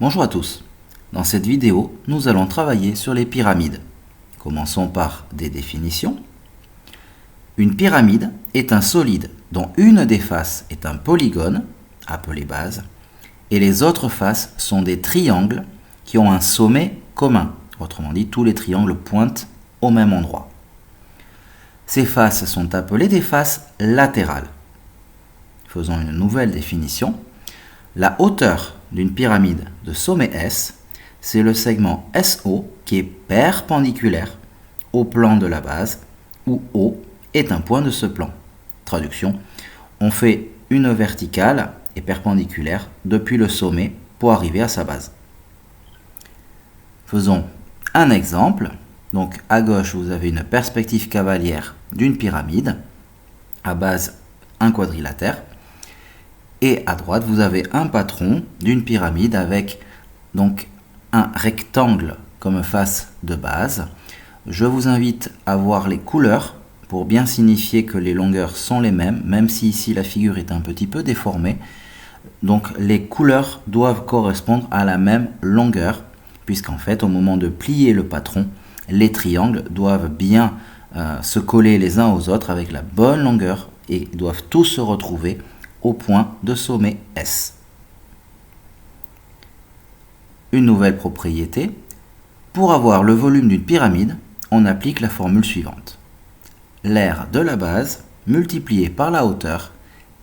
Bonjour à tous. Dans cette vidéo, nous allons travailler sur les pyramides. Commençons par des définitions. Une pyramide est un solide dont une des faces est un polygone, appelé base, et les autres faces sont des triangles qui ont un sommet commun. Autrement dit, tous les triangles pointent au même endroit. Ces faces sont appelées des faces latérales. Faisons une nouvelle définition. La hauteur d'une pyramide de sommet S, c'est le segment SO qui est perpendiculaire au plan de la base, où O est un point de ce plan. Traduction, on fait une verticale et perpendiculaire depuis le sommet pour arriver à sa base. Faisons un exemple. Donc à gauche, vous avez une perspective cavalière d'une pyramide, à base un quadrilatère. Et à droite, vous avez un patron d'une pyramide avec donc un rectangle comme face de base. Je vous invite à voir les couleurs pour bien signifier que les longueurs sont les mêmes, même si ici la figure est un petit peu déformée. Donc les couleurs doivent correspondre à la même longueur, puisqu'en fait, au moment de plier le patron, les triangles doivent bien se coller les uns aux autres avec la bonne longueur et doivent tous se retrouver au point de sommet S. Une nouvelle propriété. Pour avoir le volume d'une pyramide, on applique la formule suivante. L'aire de la base multiplié par la hauteur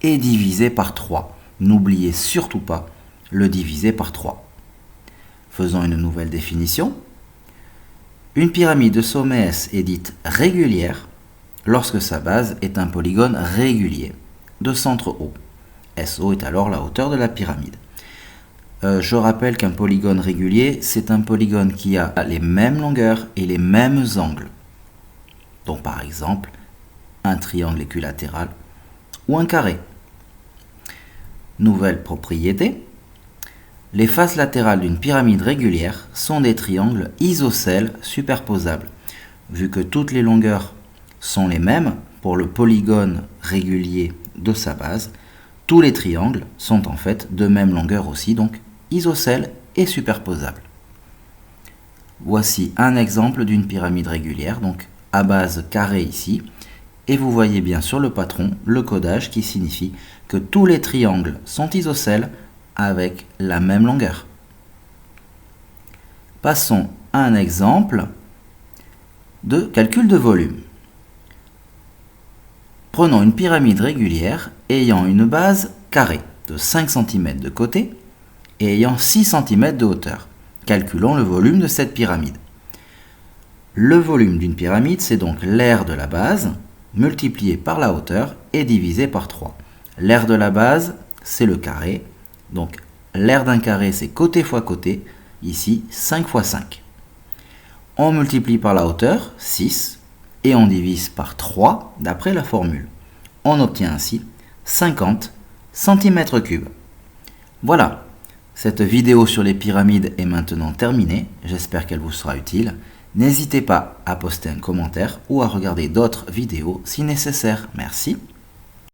est divisé par 3. N'oubliez surtout pas le diviser par 3. Faisons une nouvelle définition. Une pyramide de sommet S est dite régulière lorsque sa base est un polygone régulier de centre O. SO est alors la hauteur de la pyramide. Je rappelle qu'un polygone régulier, c'est un polygone qui a les mêmes longueurs et les mêmes angles. Donc par exemple, un triangle équilatéral ou un carré. Nouvelle propriété. Les faces latérales d'une pyramide régulière sont des triangles isocèles superposables. Vu que toutes les longueurs sont les mêmes pour le polygone régulier de sa base, tous les triangles sont en fait de même longueur aussi, donc isocèles et superposables. Voici un exemple d'une pyramide régulière, donc à base carrée ici, et vous voyez bien sur le patron le codage qui signifie que tous les triangles sont isocèles avec la même longueur. Passons à un exemple de calcul de volume. Prenons une pyramide régulière ayant une base carrée de 5 cm de côté et ayant 6 cm de hauteur. Calculons le volume de cette pyramide. Le volume d'une pyramide, c'est donc l'aire de la base multiplié par la hauteur et divisé par 3. L'aire de la base, c'est le carré. Donc l'aire d'un carré, c'est côté fois côté. Ici, 5 fois 5. On multiplie par la hauteur, 6. Et on divise par 3 d'après la formule. On obtient ainsi 50 cm3. Voilà, cette vidéo sur les pyramides est maintenant terminée. J'espère qu'elle vous sera utile. N'hésitez pas à poster un commentaire ou à regarder d'autres vidéos si nécessaire. Merci.